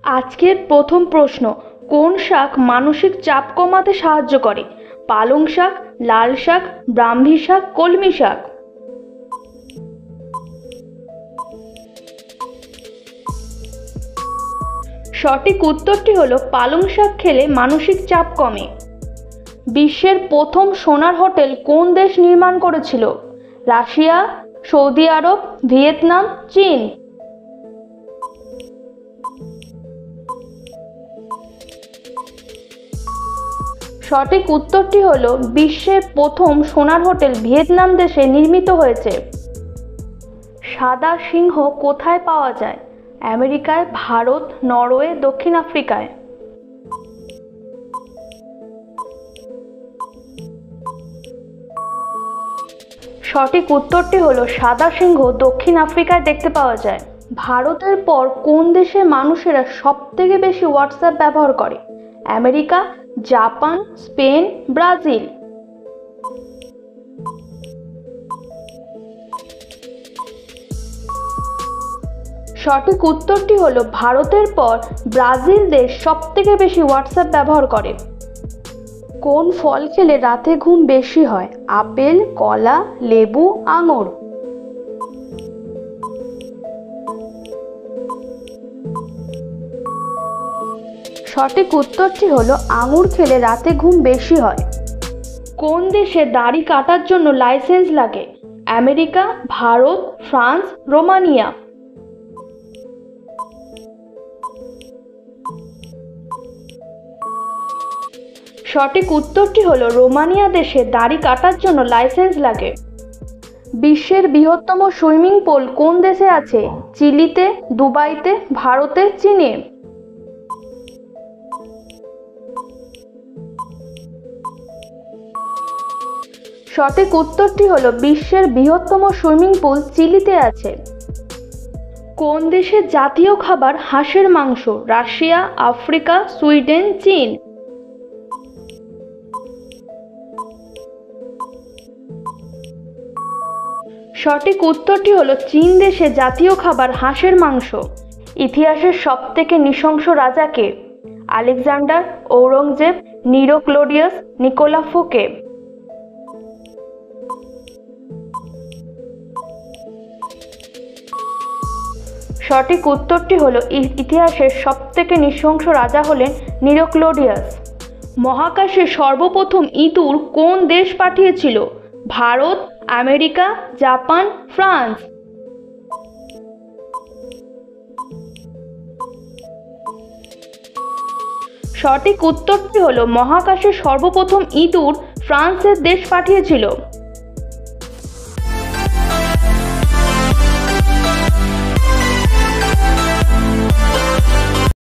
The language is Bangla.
আজকের প্রথম প্রশ্ন, কোন শাক মানসিক চাপ কমাতে সাহায্য করে? পালং শাক, লাল শাক, ব্রাহ্মী শাক, কলমি শাক। সঠিক উত্তরটি হলো পালং শাক খেলে মানসিক চাপ কমে। বিশ্বের প্রথম সোনার হোটেল কোন দেশ নির্মাণ করেছিল? রাশিয়া, সৌদি আরব, ভিয়েতনাম, চীন। সঠিক উত্তরটি হলো বিশ্বের প্রথম সোনার হোটেল ভিয়েতনাম দেশে নির্মিত হয়েছে। সাদা সিংহ কোথায় পাওয়া যায়? আমেরিকায়, ভারত, নরওয়ে, দক্ষিণ আফ্রিকায়। সঠিক উত্তরটি হলো সাদা সিংহ দক্ষিণ আফ্রিকায় দেখতে পাওয়া যায়। ভারতের পর কোন দেশের মানুষেরা সবথেকে বেশি হোয়াটসঅ্যাপ ব্যবহার করে? America, Japan, Spain, Brazil. সঠিক উত্তরটি হলো ভারতের পর ব্রাজিল দেশ সবথেকে বেশি হোয়াটসঅ্যাপ ব্যবহার করে। কোন ফল খেলে রাতে ঘুম বেশি হয়? আপেল, কলা, লেবু, আঙুর। সঠিক উত্তরটি হলো আঙুর খেলে রাতে ঘুম বেশি হয়। কোন দেশে দাড়ি কাটার জন্য লাইসেন্স লাগে? America, Bharat, France, Romania. সঠিক উত্তরটি হলো রোমানিয়া দেশে দাড়ি কাটার জন্য লাইসেন্স লাগে। বিশ্বের বৃহত্তম সুইমিং পুল কোন দেশে আছে? চিলিতে, দুবাইতে, ভারতে, চীনে। সঠিক উত্তরটি হলো বিশ্বের বৃহত্তম সুইমিং পুল চিলিতে আছে। কোন দেশের জাতীয় খাবার হাঁসের মাংস? রাশিয়া, আফ্রিকা, সুইডেন, চীন। সঠিক উত্তরটি হলো চীন দেশে জাতীয় খাবার হাঁসের মাংস। ইতিহাসের সবথেকে নৃশংস রাজা কে? আলেকজান্ডার, ঔরঙ্গজেব, নিরো ক্লোডিয়াস, নিকোলা ফোকে। সঠিক উত্তরটি হলো ইতিহাসের সবথেকে নৃশংস রাজা হলেন নিরো ক্লোডিয়াস। মহাকাশে সর্বপ্রথম ইঁদুর কোন দেশ পাঠিয়েছিল? Bharat, America, Japan, France. সঠিক উত্তরটি হলো মহাকাশে সর্বপ্রথম ইঁদুর ফ্রান্সের দেশ পাঠিয়েছিল।